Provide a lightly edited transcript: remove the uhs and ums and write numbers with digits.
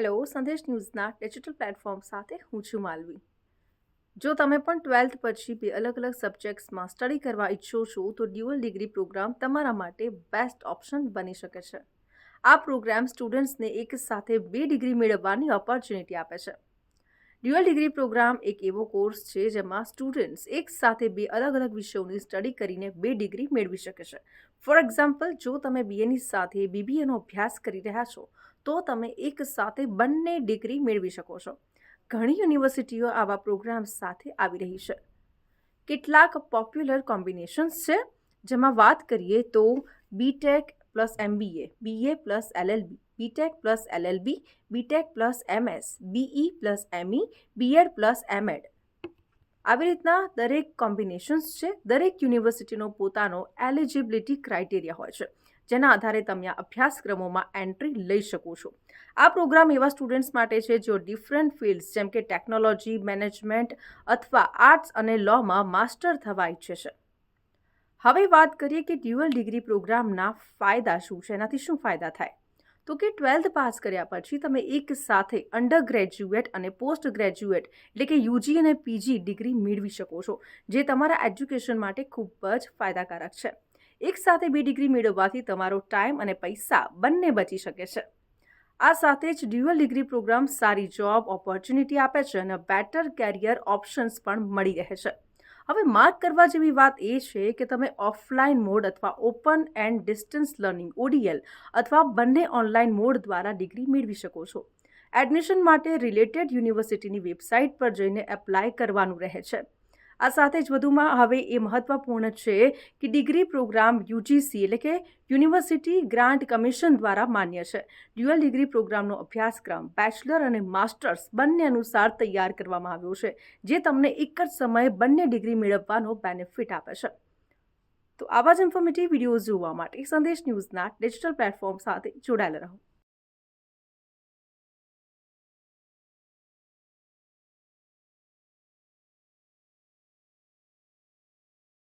Hello, સંદેશ ન્યૂઝના digital platform સાથે હું છું માલવી. જો તમે પણ 12th પછી બે અલગ અલગ સબ્જેક્ટ્સમાં સ્ટડી કરવા ઈચ્છો છો તો ડ્યુઅલ ડિગ્રી પ્રોગ્રામ તમારા માટે બેસ્ટ ઓપ્શન બની શકે છે. આ પ્રોગ્રામ સ્ટુડન્ટ્સને એક સાથે બે ડિગ્રી મેળવવાની ઓપોર્ચ્યુનિટી આપે છે. ડ્યુઅલ ડિગ્રી પ્રોગ્રામ એક એવો કોર્સ છે જેમાં સ્ટુડન્ટ્સ એક સાથે બે અલગ અલગ વિષયોની સ્ટડી કરીને બે ડિગ્રી મેળવી શકે છે. ફોર એક્ઝામ્પલ, જો તમે બીએની સાથે બીબીએનો અભ્યાસ કરી રહ્યા છો તો તમે એક સાથે બંને ડિગ્રી મેળવી શકો છો. ઘણી યુનિવર્સિટીઓ આવા પ્રોગ્રામ્સ સાથે આવી રહી છે. કેટલાક પોપ્યુલર કોમ્બિનેશન્સ છે, જેમાં વાત કરીએ તો B Tech plus MBA, BA plus LLB, B Tech plus LLB, B Tech plus MS, BE plus ME, B Ed plus M Ed. આવી રીતના દરેક કોમ્બિનેશન્સ છે. દરેક યુનિવર્સિટીનો પોતાનો એલિજિબિલિટી ક્રાઇટેરિયા હોય છે, જેના આધારે તમે આ અભ્યાસક્રમોમાં એન્ટ્રી લઈ શકો છો. આ પ્રોગ્રામ એવા સ્ટુડન્ટ્સ માટે છે જેઓ ડિફરન્ટ ફિલ્ડ્સ જેમ કે ટેકનોલોજી, મેનેજમેન્ટ અથવા આર્ટ્સ અને લોમાં માસ્ટર થવા ઈચ્છે છે. હવે વાત કરીએ કે ડ્યુઅલ ડિગ્રી પ્રોગ્રામના ફાયદા શું છે, એનાથી શું ફાયદા થાય. તો કે 12th પાસ કર્યા પછી તમે એક સાથે અંડર ગ્રેજ્યુએટ અને પોસ્ટ ગ્રેજ્યુએટ એટલે કે યુજી અને પીજી ડિગ્રી મેળવી શકો છો, જે તમારા એજ્યુકેશન માટે ખૂબ જ ફાયદાકારક છે. એક સાથે બે ડિગ્રી મેળવવાથી તમારો ટાઈમ અને પૈસા બંને બચી શકે છે. આ સાથે જ ડ્યુઅલ ડિગ્રી પ્રોગ્રામ સારી જોબ ઓપોર્ચ્યુનિટી આપે છે અને બેટર કેરિયર ઓપ્શન્સ પણ મળી રહે છે. હવે માર્ક કરવા જેવી વાત એ છે કે તમે ઓફલાઈન મોડ અથવા ઓપન એન્ડ ડિસ્ટન્સ લર્નિંગ ઓડીએલ અથવા બંને ઓનલાઈન મોડ દ્વારા ડિગ્રી મેળવી શકો છો. એડમિશન માટે રિલેટેડ યુનિવર્સિટીની વેબસાઇટ પર જઈને એપ્લાય કરવાનું રહે છે. આ સાથે જ વધુમાં હવે એ મહત્વપૂર્ણ છે કે ડિગ્રી પ્રોગ્રામ યુજીસી એટલે કે યુનિવર્સિટી ગ્રાન્ટ કમિશન દ્વારા માન્ય છે. ડ્યુઅલ ડિગ્રી પ્રોગ્રામનો અભ્યાસક્રમ બેચલર અને માસ્ટર્સ બંને અનુસાર તૈયાર કરવામાં આવ્યો છે, જે તમને એક જ સમયે બંને ડિગ્રી મેળવવાનો બેનિફિટ આપે છે. તો આવા જ ઇન્ફોર્મેટિવ વિડીયોઝ જોવા માટે સંદેશ ન્યૂઝના ડિજિટલ પ્લેટફોર્મ સાથે જોડાયેલા રહો.